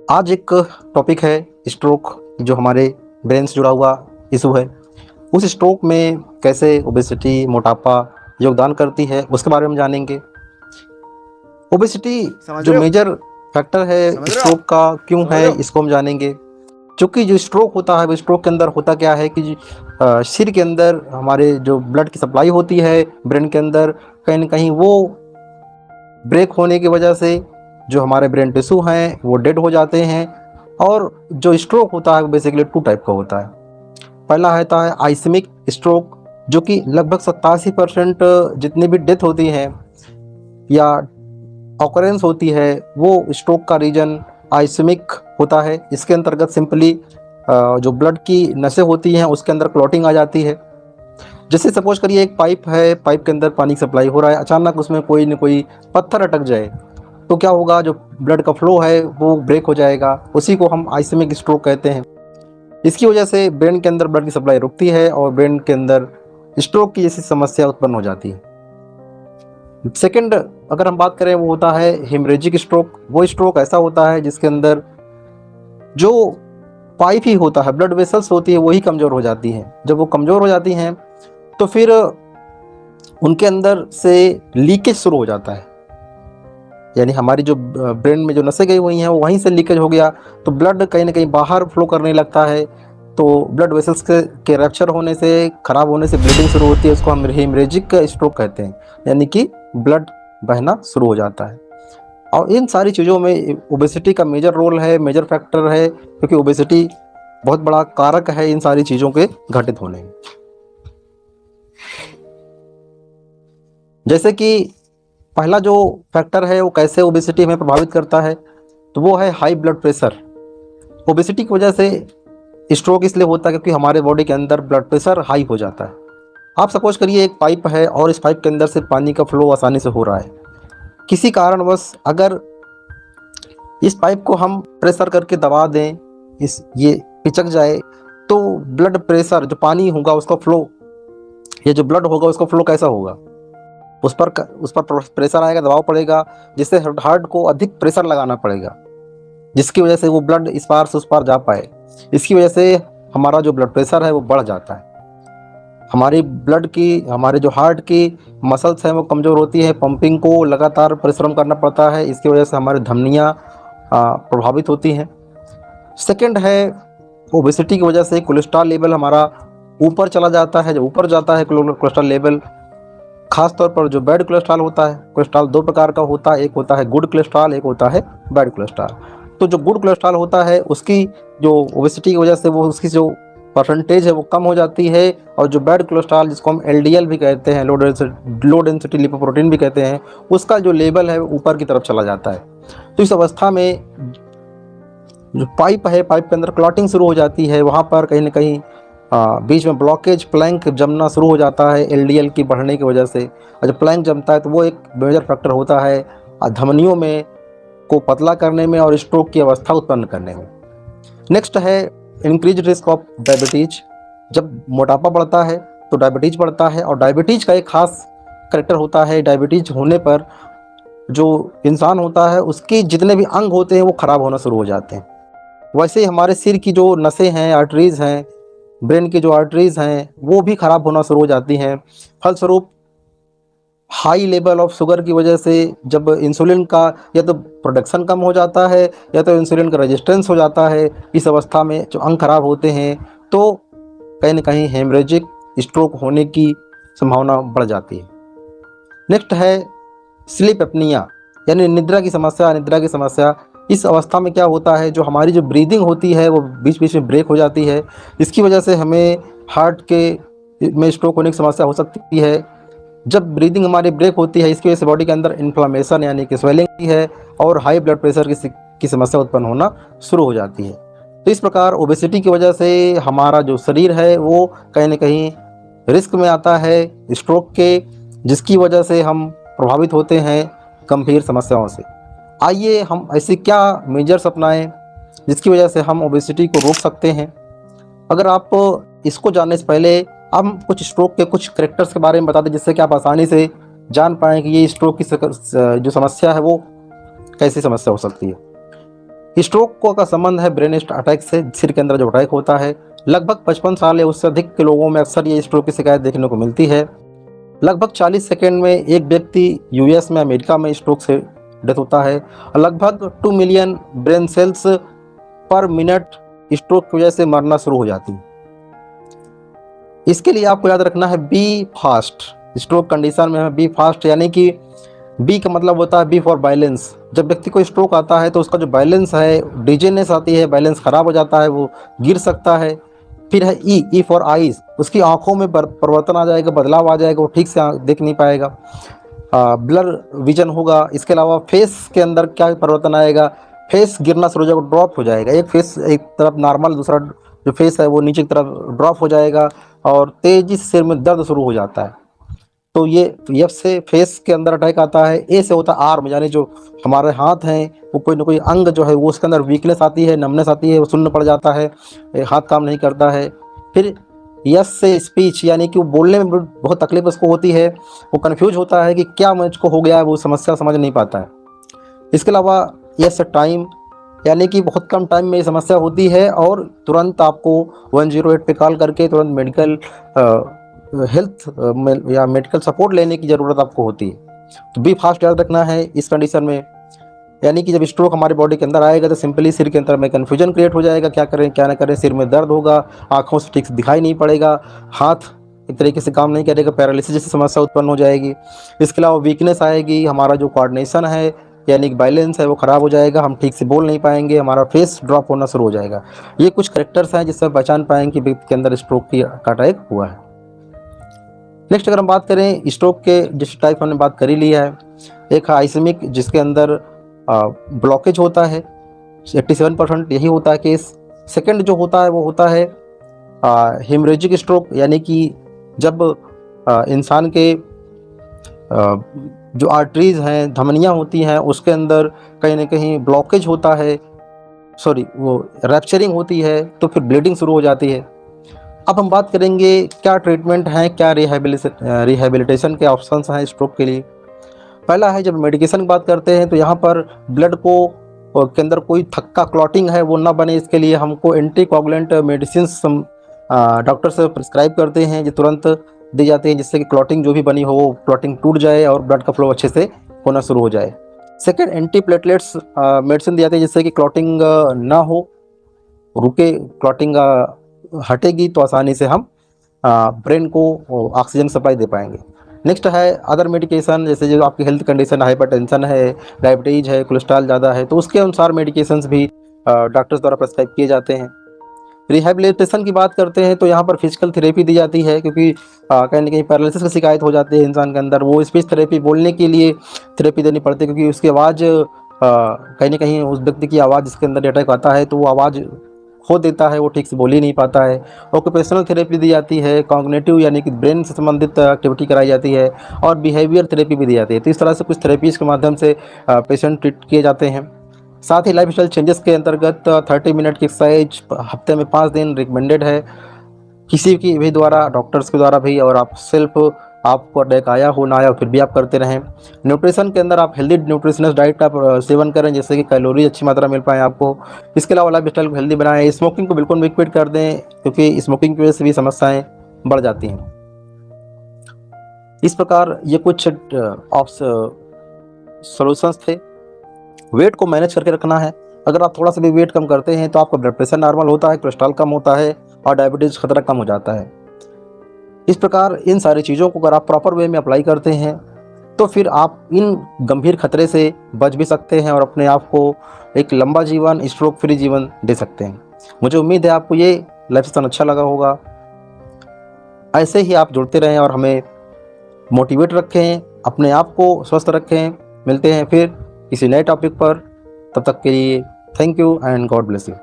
आज एक टॉपिक है स्ट्रोक, जो हमारे ब्रेन से जुड़ा हुआ इशू है। उस स्ट्रोक में कैसे ओबेसिटी, मोटापा योगदान करती है, उसके बारे में जानेंगे। ओबेसिटी समझ जो रहे हो? मेजर फैक्टर है समझ रहे हो स्ट्रोक आप? का क्यों समझ है, रहे हो? इसको हम जानेंगे। क्योंकि जो स्ट्रोक होता है, वो स्ट्रोक के अंदर होता क्या है कि सिर के अंदर हमारे जो ब्लड की सप्लाई होती है ब्रेन के अंदर, कहीं ना कहीं वो ब्रेक होने की वजह से जो हमारे ब्रेन टिश्यू हैं वो डेड हो जाते हैं। और जो स्ट्रोक होता है वो बेसिकली टू टाइप का होता है। पहला होता है आइसेमिक स्ट्रोक, जो कि लगभग 87% जितनी भी डेथ होती हैं या ऑकरेंस होती है, वो स्ट्रोक का रीजन आइसेमिक होता है। इसके अंतर्गत सिंपली जो ब्लड की नसें होती हैं उसके अंदर क्लॉटिंग आ जाती है। जैसे सपोज करिए एक पाइप है, पाइप के अंदर पानी सप्लाई हो रहा है, अचानक उसमें कोई न कोई पत्थर अटक जाए तो क्या होगा, जो ब्लड का फ्लो है वो ब्रेक हो जाएगा। उसी को हम आइसेमिक स्ट्रोक कहते हैं। इसकी वजह से ब्रेन के अंदर ब्लड की सप्लाई रुकती है और ब्रेन के अंदर स्ट्रोक की जैसी समस्या उत्पन्न हो जाती है। सेकंड अगर हम बात करें, वो होता है हेमरेजिक स्ट्रोक। वो स्ट्रोक ऐसा होता है जिसके अंदर जो पाइप ही होता है, ब्लड वेसल्स होती है, वही कमज़ोर हो जाती हैं। जब वो कमज़ोर हो जाती हैं तो फिर उनके अंदर से लीकेज शुरू हो जाता है। यानी हमारी जो ब्रेन में जो नसें गई हुई हैं वो वहीं से लीकेज हो गया, तो ब्लड कहीं ना कहीं बाहर फ्लो करने लगता है। तो ब्लड वेसल्स के रैप्चर होने से, खराब होने से ब्लीडिंग शुरू होती है। उसको हम हेमरेजिक स्ट्रोक कहते हैं, यानी कि ब्लड बहना शुरू हो जाता है। और इन सारी चीज़ों में ओबेसिटी का मेजर रोल है, मेजर फैक्टर है, क्योंकि ओबेसिटी बहुत बड़ा कारक है इन सारी चीज़ों के घटित होने में। जैसे कि पहला जो फैक्टर है वो कैसे ओबेसिटी हमें प्रभावित करता है, तो वो है हाई ब्लड प्रेशर। ओबेसिटी की वजह से स्ट्रोक इसलिए होता है क्योंकि हमारे बॉडी के अंदर ब्लड प्रेशर हाई हो जाता है। आप सपोज करिए एक पाइप है और इस पाइप के अंदर से पानी का फ्लो आसानी से हो रहा है। किसी कारणवश अगर इस पाइप को हम प्रेशर करके दबा दें, ये पिचक जाए, तो ब्लड प्रेशर, जो पानी होगा उसका फ्लो, ये जो ब्लड होगा उसका फ्लो कैसा होगा, उस पर प्रेशर आएगा, दबाव पड़ेगा, जिससे हार्ट को अधिक प्रेशर लगाना पड़ेगा, जिसकी वजह से वो ब्लड इस पार से उस पार जा पाए। इसकी वजह से हमारा जो ब्लड प्रेशर है वो बढ़ जाता है। हमारे जो हार्ट की मसल्स हैं वो कमज़ोर होती है, पंपिंग को लगातार परिश्रम करना पड़ता है। इसकी वजह से हमारी धमनियाँ प्रभावित होती हैं। सेकंड है, ओबेसिटी की वजह से कोलेस्ट्रॉल लेवल हमारा ऊपर चला जाता है। जब ऊपर जाता है कोलेस्ट्रॉल लेवल, खास तौर पर जो बैड कोलेस्ट्रॉल होता है, कोलेस्ट्रॉल दो प्रकार का होता है, एक होता है गुड कोलेस्ट्रॉल, एक होता है बैड कोलेस्ट्रॉल। तो जो गुड कोलेस्ट्रॉल होता है उसकी जो ओबेसिटी की वजह से वो उसकी जो परसेंटेज है वो कम हो जाती है, और जो बैड कोलेस्ट्रॉल, जिसको हम एलडीएल भी कहते हैं, लो डेंसिटी लिपोप्रोटीन भी कहते हैं, उसका जो लेवल है वो ऊपर की तरफ चला जाता है। तो इस अवस्था में जो पाइप है, पाइप के अंदर क्लॉटिंग शुरू हो जाती है। वहाँ पर कहीं ना कहीं बीच में ब्लॉकेज, प्लैंक जमना शुरू हो जाता है एलडीएल की बढ़ने की वजह से। और जब प्लैंक जमता है तो वो एक मेजर फैक्टर होता है धमनियों में को पतला करने में और स्ट्रोक की अवस्था उत्पन्न करने में। नेक्स्ट है इंक्रीज रिस्क ऑफ डायबिटीज। जब मोटापा बढ़ता है तो डायबिटीज बढ़ता है, और डायबिटीज का एक खास करेक्टर होता है, डायबिटीज होने पर जो इंसान होता है उसके जितने भी अंग होते हैं वो खराब होना शुरू हो जाते हैं। वैसे ही हमारे सिर की जो नसें हैं, आर्टरीज हैं, ब्रेन की जो आर्टरीज हैं, वो भी खराब होना शुरू हो जाती हैं। फलस्वरूप हाई लेवल ऑफ शुगर की वजह से जब इंसुलिन का या तो प्रोडक्शन कम हो जाता है या तो इंसुलिन का रेजिस्टेंस हो जाता है, इस अवस्था में जो अंग खराब होते हैं तो कहीं ना कहीं हेमरेजिक स्ट्रोक होने की संभावना बढ़ जाती है। नेक्स्ट है स्लीप एपनिया, यानी निद्रा की समस्या। इस अवस्था में क्या होता है, जो हमारी जो ब्रीदिंग होती है वो बीच बीच में ब्रेक हो जाती है। इसकी वजह से हमें हार्ट के में स्ट्रोक होने की समस्या हो सकती है। जब ब्रीदिंग हमारी ब्रेक होती है, इसकी वजह से बॉडी के अंदर इन्फ्लामेशन यानी कि स्वेलिंग है और हाई ब्लड प्रेशर की समस्या उत्पन्न होना शुरू हो जाती है। तो इस प्रकार ओबेसिटी की वजह से हमारा जो शरीर है वो कहीं ना कहीं रिस्क में आता है स्ट्रोक के, जिसकी वजह से हम प्रभावित होते हैं गंभीर समस्याओं से। आइए हम ऐसे क्या मेजर्स अपनाएं जिसकी वजह से हम ओबेसिटी को रोक सकते हैं। अगर आप इसको जानने से पहले हम कुछ स्ट्रोक के कुछ करेक्टर्स के बारे में बता दें, जिससे कि आप आसानी से जान पाएँ कि ये स्ट्रोक की जो समस्या है वो कैसी समस्या हो सकती है। स्ट्रोक का संबंध है ब्रेन अटैक से, सिर के अंदर जो अटैक होता है। लगभग 55 साल या उससे अधिक के लोगों में अक्सर ये स्ट्रोक की शिकायत देखने को मिलती है। लगभग 40 सेकंड में एक व्यक्ति यूएस में, अमेरिका में स्ट्रोक से डेथ होता है। लगभग 2 मिलियन ब्रेन सेल्स पर मिनट स्ट्रोक की वजह से मरना शुरू हो जाती है। इसके लिए आपको याद रखना है बी फास्ट। स्ट्रोक कंडीशन में बी फास्ट, यानी कि बी का मतलब होता है बी फॉर बैलेंस। जब व्यक्ति को स्ट्रोक आता है तो उसका जो बैलेंस है, डिजीनेस आती है, बैलेंस खराब हो जाता है, वो गिर सकता है। फिर है ई फॉर आईज, उसकी आंखों में परिवर्तन आ जाएगा, बदलाव आ जाएगा, वो ठीक से देख नहीं पाएगा, ब्लर विजन होगा। इसके अलावा फेस के अंदर क्या परिवर्तन आएगा, फेस गिरना शुरू हो जाएगा, ड्रॉप हो जाएगा। एक फेस एक तरफ नॉर्मल, दूसरा जो फेस है वो नीचे की तरफ ड्रॉप हो जाएगा और तेजी से सिर में दर्द शुरू हो जाता है। तो ये एफ से फेस के अंदर अटैक आता है। ए से होता है आर्म, यानी जो हमारे हाथ हैं वो कोई ना कोई अंग जो है वो उसके अंदर वीकनेस आती है, नमनेस आती है, वो सुन्न पड़ जाता है, हाथ काम नहीं करता है। फिर यस से स्पीच, यानी कि वो बोलने में बहुत तकलीफ उसको होती है, वो कन्फ्यूज होता है कि क्या मुझको हो गया है, वो समस्या समझ नहीं पाता है। इसके अलावा यस से टाइम, यानी कि बहुत कम टाइम में ये समस्या होती है और तुरंत आपको 108 पे कॉल करके तुरंत मेडिकल हेल्थ या मेडिकल सपोर्ट लेने की ज़रूरत आपको होती है। तो बी फास्ट याद रखना है इस कंडीशन में। यानी कि जब स्ट्रोक हमारे बॉडी के अंदर आएगा तो सिंपली सिर के अंदर में कन्फ्यूजन क्रिएट हो जाएगा, क्या करें क्या ना करें, सिर में दर्द होगा, आँखों से ठीक से दिखाई नहीं पड़ेगा, हाथ एक तरीके से काम नहीं करेगा, पैरालिसिस जैसी समस्या उत्पन्न हो जाएगी। इसके अलावा वीकनेस आएगी, हमारा जो कोऑर्डिनेशन है यानी कि बैलेंस है वो ख़राब हो जाएगा, हम ठीक से बोल नहीं पाएंगे, हमारा फेस ड्रॉप होना शुरू हो जाएगा। ये कुछ करेक्टर्स हैं जिससे पहचान पाएंगे कि व्यक्ति के अंदर स्ट्रोक का अटैक हुआ है। नेक्स्ट अगर हम बात करें स्ट्रोक के जिस टाइप हमने बात कर ही ली है, एक है आइसेमिक जिसके अंदर ब्लॉकेज होता है, 87% यही होता है केस। सेकंड जो होता है वो होता है हेमरेजिक स्ट्रोक, यानी कि जब इंसान के जो आर्टरीज हैं, धमनियाँ होती हैं, उसके अंदर कहीं ना कहीं ब्लॉकेज होता है, वो रैप्चरिंग होती है, तो फिर ब्लीडिंग शुरू हो जाती है। अब हम बात करेंगे क्या ट्रीटमेंट हैं, क्या रिहेबिलिटेशन के ऑप्शंस हैं स्ट्रोक के लिए। पहला है, जब मेडिकेशन की बात करते हैं तो यहाँ पर ब्लड को के अंदर कोई थक्का क्लॉटिंग है वो ना बने, इसके लिए हमको एंटीकोगुलेंट मेडिसिन डॉक्टर से प्रिस्क्राइब करते हैं, जो तुरंत दी जाती हैं जिससे कि क्लॉटिंग जो भी बनी हो वो क्लॉटिंग टूट जाए और ब्लड का फ्लो अच्छे से होना शुरू हो जाए। सेकेंड, एंटी प्लेटलेट्स मेडिसिन दी जाती है जिससे कि क्लॉटिंग ना हो, रुके, क्लॉटिंग हटेगी तो आसानी से हम ब्रेन को ऑक्सीजन सप्लाई दे पाएंगे। नेक्स्ट है अदर मेडिकेशन, जैसे जो आपकी हेल्थ कंडीशन, हाइपरटेंशन है, डायबिटीज है, कोलेस्ट्रॉल ज़्यादा है, तो उसके अनुसार मेडिकेशंस भी डॉक्टर्स द्वारा प्रेस्क्राइब किए जाते हैं। रिहेबिलिटेशन की बात करते हैं तो यहाँ पर फिजिकल थेरेपी दी जाती है, क्योंकि कहीं ना कहीं पैरालिसिस की शिकायत हो जाती है इंसान के अंदर, वो स्पीच थेरेपी, बोलने के लिए थेरेपी देनी पड़ती है, क्योंकि उसकी आवाज़ कहीं ना कहीं उस व्यक्ति की आवाज़ जिसके अंदर अटैक आता है तो वो आवाज़ खो देता है, वो ठीक से बोल ही नहीं पाता है। ऑक्यूपेशनल थेरेपी दी जाती है, कॉग्निटिव यानी कि ब्रेन से संबंधित एक्टिविटी कराई जाती है, और बिहेवियर थेरेपी भी दी जाती है। तो इस तरह से कुछ थेरेपीज़ के माध्यम से पेशेंट ट्रीट किए जाते हैं। साथ ही लाइफ स्टाइल चेंजेस के अंतर्गत 30 मिनट की एक्सरसाइज हफ्ते में 5 दिन रिकमेंडेड है, किसी की भी द्वारा, डॉक्टर्स के द्वारा भी, और आप सेल्फ आपको अटैक आया हो ना आया फिर भी आप करते रहें। न्यूट्रिशन के अंदर आप हेल्दी न्यूट्रिशनस डाइट का सेवन करें जिससे कि कैलोरी अच्छी मात्रा मिल पाए आपको। इसके अलावा लाइफ स्टाइल को हेल्दी बनाएं, स्मोकिंग को बिल्कुल भी क्विट कर दें, क्योंकि स्मोकिंग की वजह से भी समस्याएं बढ़ जाती हैं। इस प्रकार ये कुछ सॉल्यूशंस थे। वेट को मैनेज करके रखना है, अगर आप थोड़ा सा भी वेट कम करते हैं तो आपका ब्लड प्रेशर नॉर्मल होता है, कोलेस्ट्रॉल कम होता है और डायबिटीज़ खतरा कम हो जाता है। इस प्रकार इन सारी चीज़ों को अगर आप प्रॉपर वे में अप्लाई करते हैं तो फिर आप इन गंभीर खतरे से बच भी सकते हैं और अपने आप को एक लंबा जीवन, स्ट्रोक फ्री जीवन दे सकते हैं। मुझे उम्मीद है आपको ये लाइफस्टाइल अच्छा लगा होगा। ऐसे ही आप जुड़ते रहें और हमें मोटिवेट रखें, अपने आप को स्वस्थ रखें। मिलते हैं फिर किसी नए टॉपिक पर, तब तक के लिए thank you and God bless you.